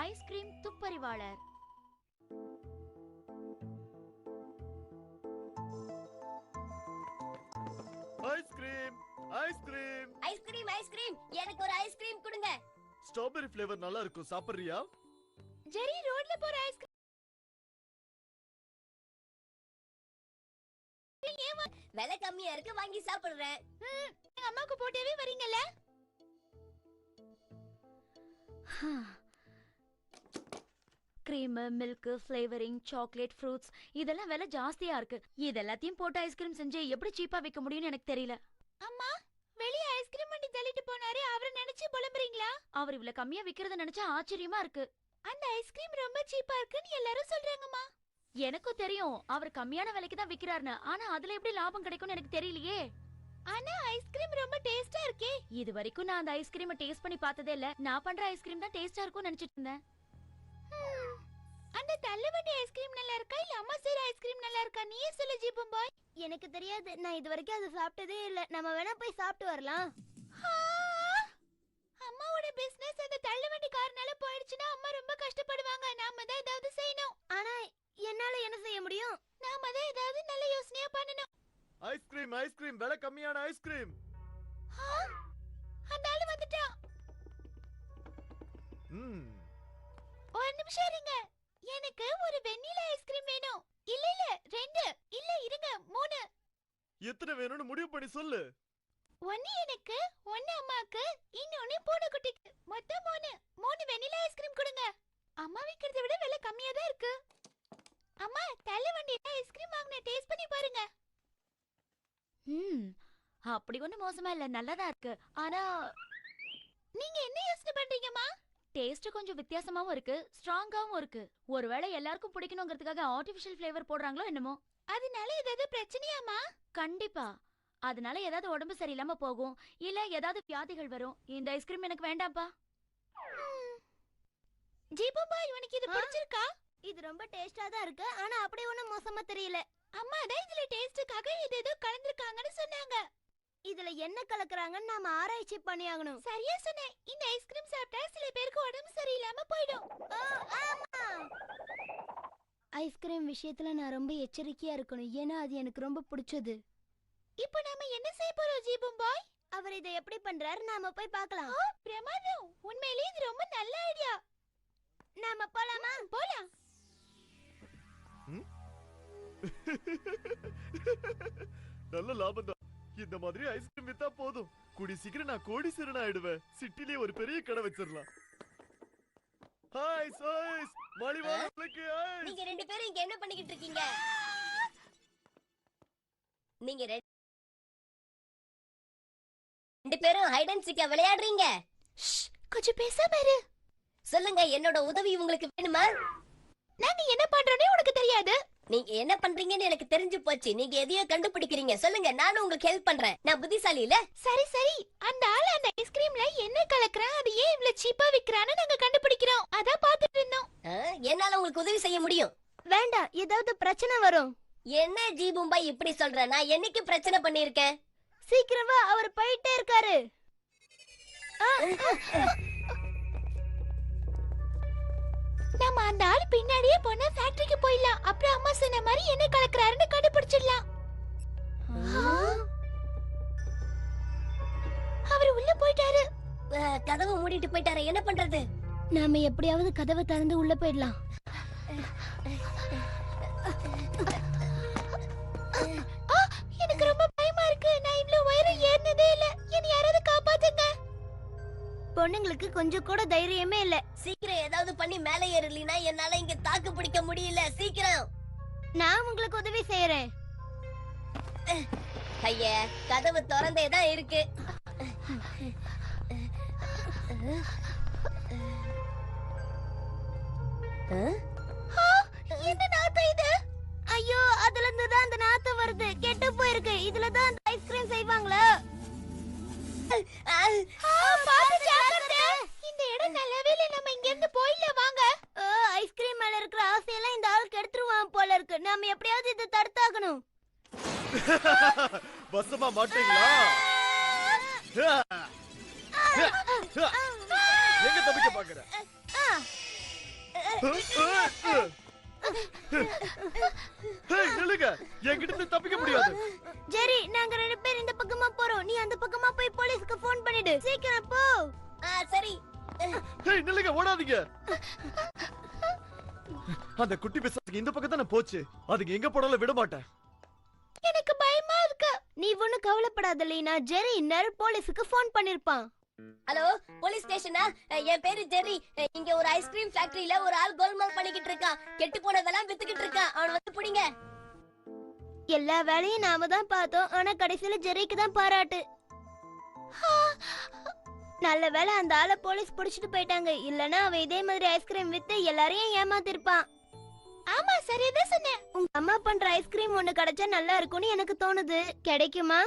Ice cream துப்பறிவாளர். Ice cream ice cream ice cream ice cream எனக்கு ஒரு ஐஸ்கிரீம் கொடுங்க. ஸ்ட்ராபெரி ஃப்ளேவர் நல்லா இருக்கும், சாப்பிடுறியா? ஜெரி ரோட்ல போற ஐஸ்கிரீம் விலை கம்மியா இருக்கு, வாங்கி சாப்பிடுறேன். எங்க அம்மாக்கு போட்டவே வரீங்கல்ல? Cream, milk, flavouring, chocolate, fruits இதெல்லாம் விலை ஜாஸ்தியா இருக்கு. இதெல்லாத்தையும் போட்டு ஐஸ்கிரீம் செஞ்சு எப்படி சீப்பா வைக்க முடியும்னு எனக்கு தெரியல. அம்மா, வெளிய ஐஸ்கிரீம் வண்டி தள்ளிட்டு போனாரு, அவரை நினைச்சு புலம்புறீங்களா? அவர் இவ்வளவு கம்மியா விக்கிறத நினைச்சா ஆச்சரியமா இருக்கு. அந்த ஐஸ்கிரீம் ரொம்ப சீப்பா இருக்குன்னு எல்லாரும் சொல்றாங்கம்மா. எனக்கும் தெரியும் அவர் கம்மியான விலைக்கு தான் விக்கிறாருன்னு. ஆனா அதுல எப்படி லாபம் கிடைக்கும்னு எனக்கு தெரியலையே. ஆனா ஐஸ்கிரீம் ரொம்ப டேஸ்டா இருக்கே. இது வரைக்கும் நான் அந்த ஐஸ்கிரீமை டேஸ்ட் பண்ணி பார்த்ததே இல்ல. நான் பண்ற ஐஸ்கிரீம் தான் டேஸ்டா இருக்கும்னு நினைச்சிட்டு இருந்தேன். அந்த தள்ளுவண்டி ஐஸ்கிரீம் நல்லா இருக்கா இல்ல அம்மா செய்யற ஐஸ்கிரீம் நல்லா இருக்கா? நீயே சொல்லு ஜீபம் பாய். எனக்கு தெரியாது, நான் இது வரைக்கும் அதை சாப்பிட்டதே இல்ல. நம்ம வேணா போய் சாப்பிட்டு வரலாம். அம்மாவோட பிசினஸ் அந்த தள்ளுவண்டி காரனால போயிடுச்சுன்னா அம்மா ரொம்ப கஷ்டப்படுவாங்க. நாம தான் ஏதாவது செய்யணும். ஆனா என்னால என்ன செய்ய முடியும்? நாம தான் ஏதாவது நல்ல யோசனையா பண்ணணும். ஐஸ்கிரீம் ஐஸ்கிரீம் விலை கம்மியான ஐஸ்கிரீம். அந்த ஆளு வந்துட்டான். ஒரு நிமிஷம் இருங்க. எனக்கு ஒரு வெண்ணிலா ஐஸ்கிரீம் வேணும். இல்ல இல்ல 2 இல்ல இருங்க 3. எத்தனை வேணும்னு முடிவு பண்ணி சொல்லு. 1 எனக்கு, 1 அம்மாக்கு, இன்னொன்னு பூனைக்குட்டிக்கு. மொத்தம் 3 வெண்ணிலா ஐஸ்கிரீம் கொடுங்க. அம்மா விக்கிறதை விட விலை கம்மியா தான் இருக்கு. அம்மா, தள்ளுவண்டியில ஐஸ்கிரீம் வாங்குன, டேஸ்ட் பண்ணி பாருங்க. அப்படி ஒண்ணு மோசமா இல்ல, நல்லதா இருக்கு. ஆனா நீங்க என்ன யோசனை பண்றீங்கம்மா? டேஸ்ட் கொஞ்சம் வித்தியாசமாவும் இருக்கு, ஸ்ட்ராங்காவும் இருக்கு. ஒருவேளை எல்லாருக்கும் பிடிக்கணும்ங்கிறதுக்காக ஆர்டிஃபிஷியல் ஃப்ளேவர் போடுறாங்களோ என்னமோ. அதனால ஏதாவது பிரச்சனையாமா? கண்டிப்பா. அதனால ஏதாவது உடம்பு சரியில்லாம போகும், இல்ல ஏதாவது வியாதிகள் வரும். இந்த ஐஸ்கிரீம் எனக்கு வேண்டாம்ப்பா. ஜீபம்பா, உனக்கு இது பிடிச்சிருக்கா? இது ரொம்ப டேஸ்டா தான் இருக்கு, ஆனா அப்படியே ஒண்ணும் மோசமா தெரியல. அம்மா தான் இதுல டேஸ்டுக்காக இது ஏதோ கலந்துருக்காங்கன்னு சொன்னாங்க. இதுல என்ன கலக்குறாங்கன்னு நாம ஆராய்ச்சி பண்ணியாகணும். சரியா சொன்னேன். இந்த ஐஸ்கிரீம் சாப்பிட்டா சில பேருக்கு உடம்பு சரியில்லாம போயிடும். ஐஸ்கிரீம் விஷயத்துல நான் ரொம்ப எச்சரிக்கையா இருக்கணும், ஏன்னா அது எனக்கு ரொம்ப பிடிச்சது. இப்போ நாம என்ன செய்ய போறோம் ஜீபம் பாய்? அவர் இதை எப்படி பண்றாரு, நாம போய் பார்க்கலாம். பிரமாதம், உண்மையிலேயே இது ரொம்ப நல்ல ஐடியா. நாம போலாமா? போலாம். நல்ல லாபம் தான். இந்த மாதிரி ஐஸ்கிரீம் வித்தா போதும், கூடி சீக்கிரம் நான் கோடீஸ்வரன் ஆயிடுவேன். சிட்டிலேயே ஒரு பெரிய கடை வச்சிடலாம். ஹாய்ஸ் ஹாய்ஸ் மலிவானங்களுக்கு ஹாய்ஸ். நீங்க 2 பேரும் இங்க என்ன பண்ணிக்கிட்டு இருக்கீங்க? நீங்க 2 பேரும் ஹைட் அண்ட் சீக் விளையாடுறீங்க. கொஞ்சம் பேசாம இரு. சொல்லுங்க, என்னோட உதவி உங்களுக்கு வேணுமா? நாங்க என்ன பண்றோம்னே உனக்கு தெரியாது. நீங்க என்ன பண்றீங்கன்னு எனக்கு தெரிஞ்சு போச்சு. நீங்க எதையோ கண்டுபிடிக்கிறீங்க. சொல்லுங்க, நானும் உங்களுக்கு ஹெல்ப் பண்றேன். நான் புத்திசாலி இல்ல? சரி சரி, அந்த ஆளு அந்த ஐஸ்கிரீம்ல என்ன கலக்குறான், அது ஏன் இவ்வளவு சீப்பா விக்கிறான்னு நாங்க கண்டுபிடிக்கிறோம். அதான் பாத்துட்டு இருந்தோம். என்னால உங்களுக்கு உதவி செய்ய முடியும். வேண்டாம், ஏதாவது பிரச்சனை வரும். என்ன ஜீபும்பா இப்படி சொல்ற? நான் என்னைக்கு பிரச்சனை பண்ணிருக்கேன்? சீக்கிரமா, அவர் போயிட்டே இருக்காரு. நம்ம அந்த ஆளு பின்னாடியே போனா ஃபேக்டரிக்கு போயிடலாம். அப்புறம் அம்மா சொன்ன மாதிரி என்ன கலக்குறாருன்னு கண்டுபிடிச்சிடலாம். அவர் உள்ள போயிட்டாரு. கதவை மூடிட்டு போயிட்டாரு. என்ன பண்றது? நாம எப்படியாவது கதவை திறந்து உள்ள போயிடலாம். எனக்கு ரொம்ப பயமா இருக்கு. நான் இவ்வளவு உயரம் ஏறினதே இல்ல. என்ன யாராவது காப்பாத்துங்க. பொண்ணுங்களுக்கு கொஞ்சம் கூட தைரியமே இல்ல. சீக்கிரம் ஏதாவது பண்ணி மேலே ஏறலினா என்னால இங்க தாக்கு பிடிக்க முடியல. சீக்கிரம். நான் உங்களுக்கு உதவி செய்யறேன். ஐயா, கதவு திறந்தே தான் இருக்கு. என்ன நாத்தம் இது? ஐயோ, அதுல இருந்து தான் அந்த நாத்தம் வருது. கெட்டு போயிருக்கு. இதுல தான் அந்த ஐஸ்கிரீம் செய்வாங்களா? இந்த இடம் நல்லாவே இல்ல. நம்ம இங்க இருந்து போயிடலாம் வாங்க. ஐஸ்கிரீம் மேல இருக்கிற ஆசையெல்லாம் இந்த ஆள் கெடுத்துருவான் போல இருக்கு. நாம எப்படியாவது இதை தடுத்தாகணும். வசமா மாட்டீங்களா? எங்க தப்பிக்க பாக்குற? ஹேய் நில்லுங்க, என்கிட்ட இருந்து தப்பிக்க முடியாது. ஜெரி, நாங்க 2 பேர் இந்த பக்கமா போறோம். நீ அந்த பக்கமா போய் போலீஸ்க்கு ஃபோன் பண்ணிடு. சீக்கிரம் போ. சரி. ஹேய் நில்லுங்க, ஓடாதீங்க. அந்த குட்டி பிசாசுக்கு இந்த பக்கம் தானே போச்சு. அதுக்கு எங்க போனாலும் விட மாட்டேன். எனக்கு பயமா இருக்கு. நீ ஒண்ணும் கவலைப்படாத லீனா. ஜெரி இன்னொரு போலீஸ்க்கு ஃபோன் பண்ணிருப்பான். ஹலோ, போலீஸ் ஸ்டேஷனா? என் பேரு ஜெரி. இங்க ஒரு ஐஸ்கிரீம் ஃபேக்டரியில ஒரு ஆள் கோல்மால் பண்ணிக்கிட்டு இருக்கான். கெட்டு போனதெல்லாம் வித்துக்கிட்டு இருக்கான். அவன் வந்து புடிங்க. எல்லா வேலையும் நாம தான் பார்த்தோம். ஆனா கடைசியில ஜெரிக்கு தான் பாராட்டு. நல்ல வேளை அந்த ஆளை போலீஸ் புடிச்சிட்டு போயிட்டாங்க. இல்லனா அவன் இதே மாதிரி ஐஸ்கிரீம் வித்து எல்லாரையும் ஏமாத்திருப்பான். ஆமா, சரியாதான் சொன்னேன். உங்க அம்மா பண்ற ஐஸ்கிரீம் ஒண்ணு கிடைச்சா நல்லா இருக்கும்னு எனக்கு தோணுது. கிடைக்குமா?